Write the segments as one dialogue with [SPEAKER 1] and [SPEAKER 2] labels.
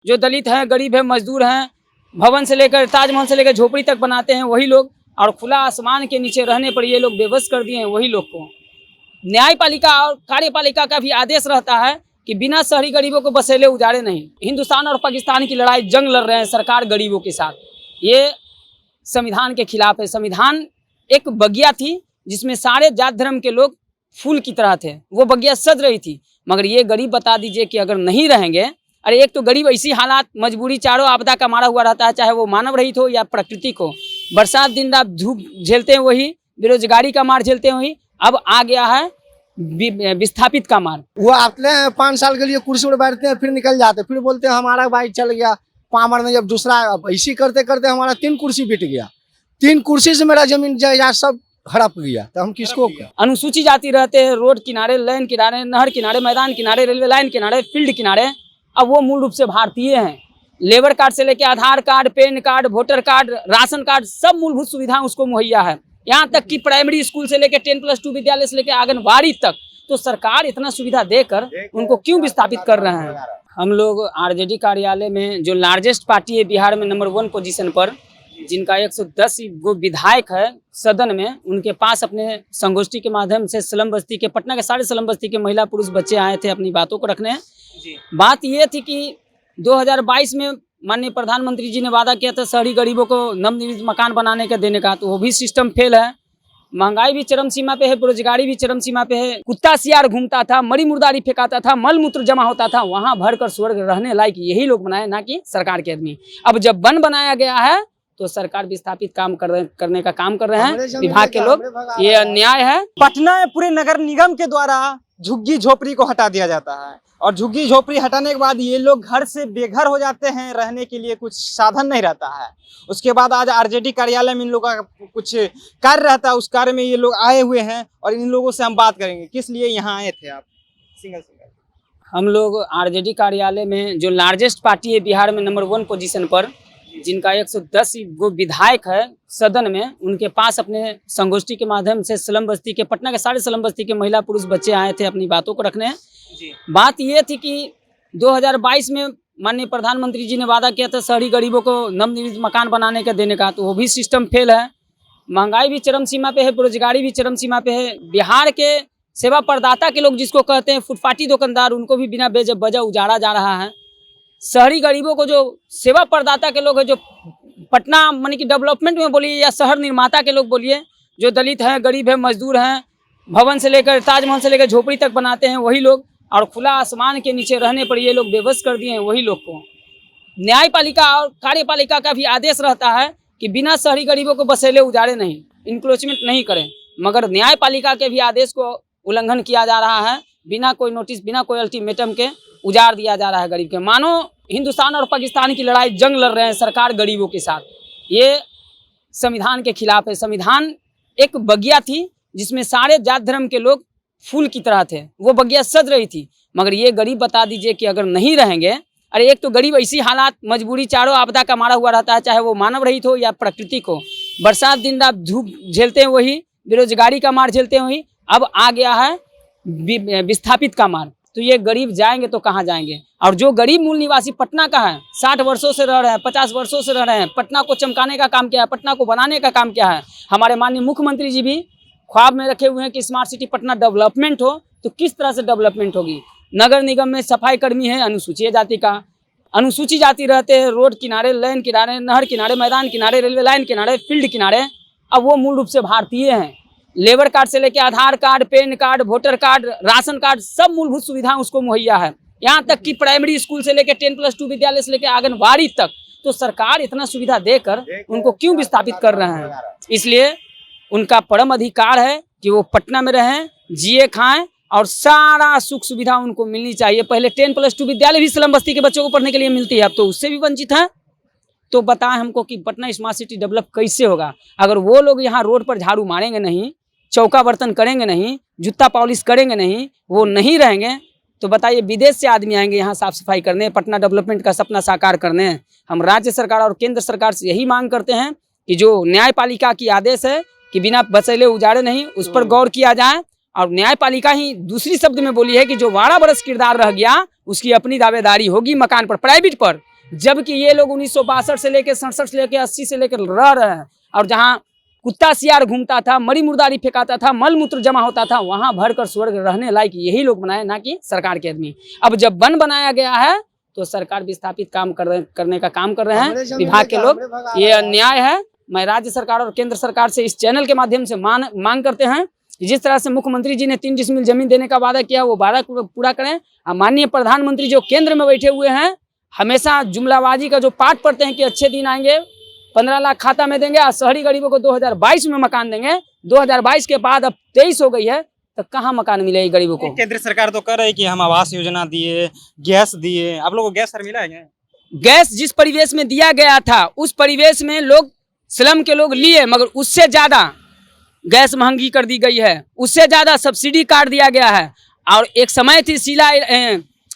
[SPEAKER 1] जो दलित हैं, गरीब हैं, मजदूर हैं, भवन से लेकर ताजमहल से लेकर झोपड़ी तक बनाते हैं वही लोग, और खुला आसमान के नीचे रहने पर ये लोग बेबस कर दिए हैं वही लोग को। न्यायपालिका और कार्यपालिका का भी आदेश रहता है कि बिना शहरी गरीबों को बसेले उजाड़े नहीं। हिंदुस्तान और पाकिस्तान की लड़ाई जंग लड़ रहे हैं सरकार गरीबों के साथ। ये संविधान के खिलाफ है। संविधान एक बगिया थी जिसमें सारे जात धर्म के लोग फूल की तरह थे, वो बगिया सज रही थी, मगर ये गरीब बता दीजिए कि अगर नहीं रहेंगे, अरे एक तो गरीब ऐसी हालात मजबूरी चारों आपदा का मारा हुआ रहता है, चाहे वो मानव रहित हो या प्राकृतिक हो। बरसात दिन रात धूप झेलते हैं वही, बेरोजगारी का मार झेलते हैं वही, अब आ गया है विस्थापित का मार।
[SPEAKER 2] वो आते हैं 5 साल के लिए कुर्सी पर बैठते हैं, फिर निकल जाते हैं, फिर बोलते हैं हमारा भाई चल गया पामर में। जब दूसरा ऐसी करते करते हमारा 3 कुर्सी बिट गया, 3 कुर्सी से मेरा जमीन जायदाद सब हड़प गया, तो हम किसको?
[SPEAKER 1] अनुसूचित जाति रहते हैं रोड किनारे, लेन किनारे, नहर किनारे, मैदान किनारे, रेलवे लाइन किनारे, फील्ड किनारे। अब वो मूल रूप से भारतीय हैं। लेबर कार्ड से लेकर Aadhaar card, PAN card, voter card, ration card, सब मूलभूत सुविधाएं उसको मुहैया है। यहाँ तक कि प्राइमरी स्कूल से लेकर 10+2 विद्यालय से लेकर आंगनबाड़ी तक। तो सरकार इतना सुविधा देकर उनको क्यों विस्थापित कर रहे हैं? हम लोग आरजेडी कार्यालय में, जो लार्जेस्ट पार्टी है बिहार में नंबर 1 पोजीशन पर, जिनका 110 गो विधायक है सदन में, उनके पास अपने संगोष्ठी के माध्यम से स्लम बस्ती के, पटना के सारे स्लम बस्ती के महिला पुरुष बच्चे आए थे अपनी बातों को रखने। बात ये थी कि 2022 में माननीय प्रधानमंत्री जी ने वादा किया था शहरी गरीबों को नवनिर्मित मकान बनाने का, देने का, तो वो भी सिस्टम फेल है। महंगाई भी चरम सीमा पे है, बेरोजगारी भी चरम सीमा पे है। कुत्ता सियार घूमता था, मरी मुर्दारी फेंकाता था, मल मूत्र जमा होता था, वहां भरकर स्वर्ग रहने लायक यही लोग बनाए, ना कि सरकार के आदमी। अब जब वन बनाया गया है तो सरकार विस्थापित काम करने का काम कर रहे हैं विभाग के लोग। ये अन्याय है।
[SPEAKER 3] पटना में पूरे नगर निगम के द्वारा झुग्गी झोपड़ी को हटा दिया जाता है, और झुग्गी झोपड़ी हटाने के बाद ये लोग घर से बेघर हो जाते हैं, रहने के लिए कुछ साधन नहीं रहता है। उसके बाद आज आरजेडी कार्यालय में इन लोगों का कुछ कार्य रहता है, उस कार्य में ये लोग आए हुए हैं, और इन लोगों से हम बात करेंगे। किस लिए यहाँ आए थे आप? सिंगल
[SPEAKER 1] हम लोग आरजेडी कार्यालय में, जो लार्जेस्ट पार्टी है बिहार में नंबर 1 पोजीशन पर, जिनका 110 गो विधायक है सदन में, उनके पास अपने संगोष्ठी के माध्यम से स्लम बस्ती के, पटना के सारे स्लम बस्ती के महिला पुरुष बच्चे आए थे अपनी बातों को रखने। बात ये थी कि 2022 में माननीय प्रधानमंत्री जी ने वादा किया था शहरी गरीबों को नवनिर्मित मकान बनाने का, देने का, तो वो भी सिस्टम फेल है। महंगाई भी चरम सीमा पे है, बेरोजगारी भी चरम सीमा पे है। बिहार के सेवा प्रदाता के लोग जिसको कहते हैं फुटपाटी दुकानदार, उनको भी बिना वजह उजाड़ा जा रहा है। शहरी गरीबों को, जो सेवा प्रदाता के लोग हैं, जो पटना मानी कि डेवलपमेंट में बोलिए या शहर निर्माता के लोग बोलिए, जो दलित हैं, गरीब हैं, मजदूर हैं, भवन से लेकर ताजमहल से लेकर झोपड़ी तक बनाते हैं वही लोग, और खुला आसमान के नीचे रहने पर ये लोग बेबस कर दिए हैं वही लोग को। न्यायपालिका और कार्यपालिका का भी आदेश रहता है कि बिना शहरी गरीबों को बसेले उजाड़े नहीं, इंक्रोचमेंट नहीं करें, मगर न्यायपालिका के भी आदेश को उल्लंघन किया जा रहा है। बिना कोई नोटिस, बिना कोई अल्टीमेटम के उजाड़ दिया जा रहा है गरीब के। मानो हिंदुस्तान और पाकिस्तान की लड़ाई जंग लड़ रहे हैं सरकार गरीबों के साथ। ये संविधान के खिलाफ है। संविधान एक बगिया थी जिसमें सारे जात धर्म के लोग फूल की तरह थे, वो बगिया सज रही थी, मगर ये गरीब बता दीजिए कि अगर नहीं रहेंगे, अरे एक तो गरीब ऐसी हालात मजबूरी चारों आपदा का मारा हुआ रहता है, चाहे वो मानव रहित हो या प्राकृतिक हो। बरसात दिन रात धूप झेलते हैं वही, बेरोजगारी का मार झेलते हैं वही, अब आ गया है विस्थापित का मार। तो ये गरीब जाएंगे तो कहाँ जाएंगे? और जो गरीब मूल निवासी पटना का है, 60 वर्षों से रह रहे हैं, 50 वर्षों से रह रहे हैं, पटना को चमकाने का काम क्या है, पटना को बनाने का काम क्या है? हमारे माननीय मुख्यमंत्री जी भी ख्वाब में रखे हुए हैं कि स्मार्ट सिटी पटना डेवलपमेंट हो। तो किस तरह से डेवलपमेंट होगी? नगर निगम में सफाई कर्मी है अनुसूचित जाति का, अनुसूचित जाति रहते हैं रोड किनारे, लेन किनारे, नहर किनारे, मैदान किनारे, रेलवे लाइन किनारे, फील्ड किनारे। अब वो मूल रूप से भारतीय हैं। लेबर कार्ड से लेकर Aadhaar card, PAN card, voter card, ration card, सब मूलभूत सुविधाएं उसको मुहैया है। यहाँ तक कि प्राइमरी स्कूल से लेकर 10+2 विद्यालय से लेकर आंगनबाड़ी तक। तो सरकार इतना सुविधा देकर उनको क्यों विस्थापित कर रहे हैं? इसलिए उनका परम अधिकार है कि वो पटना में रहें, जिए खाएं, और सारा सुख सुविधा उनको मिलनी चाहिए। पहले 10+2 विद्यालय भी स्लम बस्ती के बच्चों को पढ़ने के लिए मिलती है, अब तो उससे भी वंचित है। तो बताएं हमको कि पटना स्मार्ट सिटी डेवलप कैसे होगा? अगर वो लोग यहाँ रोड पर झाड़ू मारेंगे नहीं, चौका बर्तन करेंगे नहीं, जूता पॉलिश करेंगे नहीं, वो नहीं रहेंगे, तो बताइए विदेश से आदमी आएंगे यहाँ साफ सफाई करने, पटना डेवलपमेंट का सपना साकार करने। हम राज्य सरकार और केंद्र सरकार से यही मांग करते हैं कि जो न्यायपालिका की आदेश है कि बिना बसेले उजाड़े नहीं, उस पर गौर किया जाए। और न्यायपालिका ही दूसरी शब्द में बोली है कि जो 12 बरस किरदार रह गया उसकी अपनी दावेदारी होगी मकान पर, प्राइवेट पर। जबकि ये लोग 1962 से लेकर 67 से लेकर 80 से लेकर रह रहे हैं। और जहाँ कुत्ता सियार घूमता था, मरी मुर्दारी फेंकाता था, मल मूत्र जमा होता था, वहां भर कर स्वर्ग रहने लायक यही लोग बनाए, ना कि सरकार के आदमी। अब जब वन बनाया गया है तो सरकार विस्थापित काम करने का काम कर रहे हैं विभाग के लोग। ये अन्याय है। मैं राज्य सरकार और केंद्र सरकार से इस चैनल के माध्यम से मांग करते हैं कि जिस तरह से मुख्यमंत्री जी ने 3 डिसमिल जमीन देने का वादा किया, वो वादा पूरा करें। और माननीय प्रधानमंत्री जो केंद्र में बैठे हुए हैं, हमेशा जुमलाबाजी का जो पाठ पढ़ते हैं कि अच्छे दिन आएंगे, 15 लाख खाता में देंगे और शहरी गरीबों को 2022 में मकान देंगे। 2022 के बाद अब 23 हो गई है, तो कहाँ मकान मिलेगी गरीबों को?
[SPEAKER 3] केंद्र सरकार तो कर रही है कि हम आवास योजना दिए, गैस दिए। आप लोगों को गैस सर मिला है क्या?
[SPEAKER 1] गैस जिस परिवेश में दिया गया था उस परिवेश में लोग स्लम के लोग लिए, मगर उससे ज्यादा गैस महंगी कर दी गई है, उससे ज्यादा सब्सिडी काट दिया गया है। और एक समय थी शीला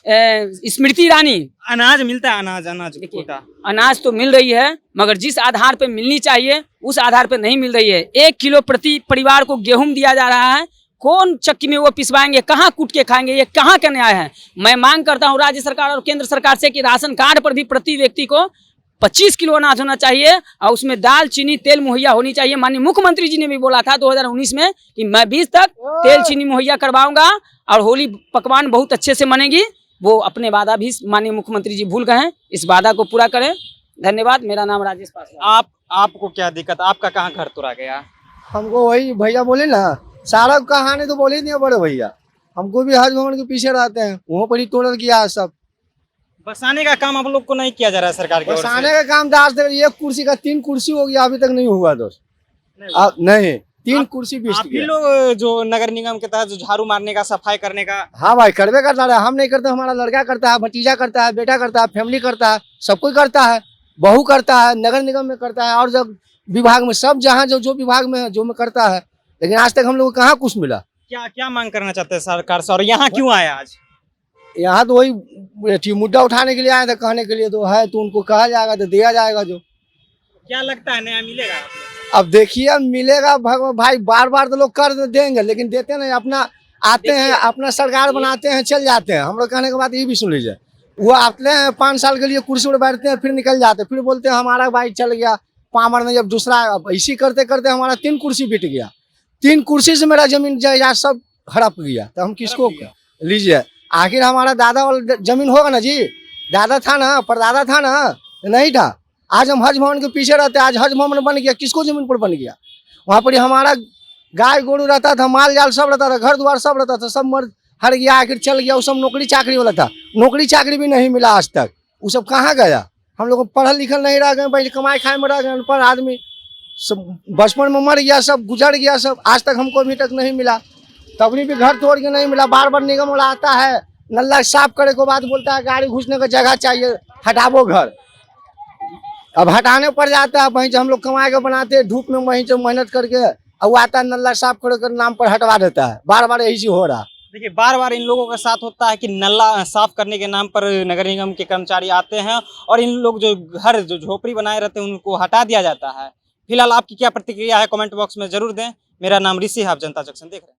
[SPEAKER 1] स्मृति ईरानी,
[SPEAKER 3] अनाज मिलता है, अनाज कोटा।
[SPEAKER 1] अनाज तो मिल रही है, मगर जिस आधार पे मिलनी चाहिए उस आधार पे नहीं मिल रही है। 1 किलो प्रति परिवार को गेहूं दिया जा रहा है। कौन चक्की में वो पिसवाएंगे, कहाँ कूट के खाएंगे? ये कहाँ का न्याय है? मैं मांग करता हूँ राज्य सरकार और केंद्र सरकार से कि राशन कार्ड पर भी प्रति व्यक्ति को 25 किलो अनाज होना चाहिए और उसमें दाल, चीनी, तेल मुहैया होनी चाहिए। माननीय मुख्यमंत्री जी ने भी बोला था 2019 में कि मैं 20 तक तेल चीनी मुहैया करवाऊंगा और होली पकवान बहुत अच्छे से मनेगी। वो अपने वादा भी माननीय मुख्यमंत्री जी भूल गए हैं, इस वादा को पूरा करें। धन्यवाद। मेरा नाम राजेश पासवान।
[SPEAKER 3] आपको क्या दिक्कत? आपका कहाँ घर तोड़ा गया?
[SPEAKER 2] हमको वही भैया बोले ना, सारा कहानी तो बोले नहीं बड़े भैया। हमको भी हज भवन के पीछे रहते हैं, वहाँ पर ही तोड़ किया है सब।
[SPEAKER 3] बसाने का काम आप लोग को नहीं किया जा रहा है सरकार की ओर से?
[SPEAKER 2] बसाने का काम तो आज तक 1 कुर्सी का 3 कुर्सी हो गया, अभी तक नहीं हुआ दोस्त। नहीं 3 कुर्सी बीच
[SPEAKER 3] आप भी लोग जो नगर निगम के तहत जो झाड़ू मारने का, सफाई करने का।
[SPEAKER 2] हाँ भाई, करवे करता है। हम नहीं करते, हमारा लड़का करता है, भतीजा करता है, बेटा करता है, फैमिली करता है, सब कोई करता है, बहू करता है, नगर निगम में करता है और जब विभाग में सब जहाँ जो विभाग में जो में करता है। लेकिन आज तक हम लोग को कहाँ कुछ मिला।
[SPEAKER 3] क्या मांग करना चाहते हैं सरकार से, और यहाँ क्यों आए आज?
[SPEAKER 2] यहाँ तो वही मुद्दा उठाने के लिए आए थे, कहने के लिए तो है, तो उनको कहा जाएगा तो दिया जाएगा। जो
[SPEAKER 3] क्या लगता है नया मिलेगा?
[SPEAKER 2] अब देखिए मिलेगा भाई, बार बार तो लोग कर देंगे लेकिन देते नहीं। अपना आते हैं, अपना सरकार बनाते हैं, चल जाते हैं। हम लोग कहने के बाद ये भी सुन लीजिए, वो आते हैं 5 साल के लिए कुर्सी पर बैठते हैं, फिर निकल जाते हैं, फिर बोलते हैं हमारा भाई चल गया पामर में। जब दूसरा इसी करते करते हमारा 3 कुर्सी बिट गया। 3 कुर्सी से मेरा जमीन जायदाद सब हड़प गया, तो हम किसको लीजिए? आखिर हमारा दादा वाला जमीन होगा ना जी, दादा था ना, परदादा था ना, नहीं था। आज हम हज भवन के पीछे रहते हैं, आज हज भवन बन गया, किसको जमीन पर बन गया? वहाँ पर हमारा गाय गोरू रहता था, माल जाल सब रहता था, घर द्वार सब रहता था, सब मर हट गया, आखिर चल गया। वो सब नौकरी चाकरी वाला था, नौकरी चाकरी भी नहीं मिला आज तक। वो सब कहाँ गया? हम लोग पढ़ल लिखल नहीं रह गए भाई, कमाई खाए में रह गए, अनपढ़ आदमी सब बचपन में मर गया, सब गुजर गया सब। आज तक हमको अभी तक नहीं मिला, तबनी भी घर तोड़ के नहीं मिला। बार बार निगम वाला आता है, नल्ला साफ करे के बाद बोलता है गाड़ी घुसने का जगह चाहिए, हटावो घर। अब हटाने पड़ जाता है, वहीं से हम लोग कमा के बनाते हैं धूप में, वहीं से मेहनत करके, अब वो आता है नल्ला साफ करे के नाम पर हटवा देता है। बार बार यही से हो रहा।
[SPEAKER 3] देखिए बार बार इन लोगों के साथ होता है कि नल्ला साफ करने के नाम पर नगर निगम के कर्मचारी आते हैं और इन लोग जो घर जो झोपड़ी बनाए रहते हैं उनको हटा दिया जाता है। फिलहाल आपकी क्या प्रतिक्रिया है कमेंट बॉक्स में जरूर दें। मेरा नाम ऋषि है, आप जनता जंक्शन देख रहे हैं।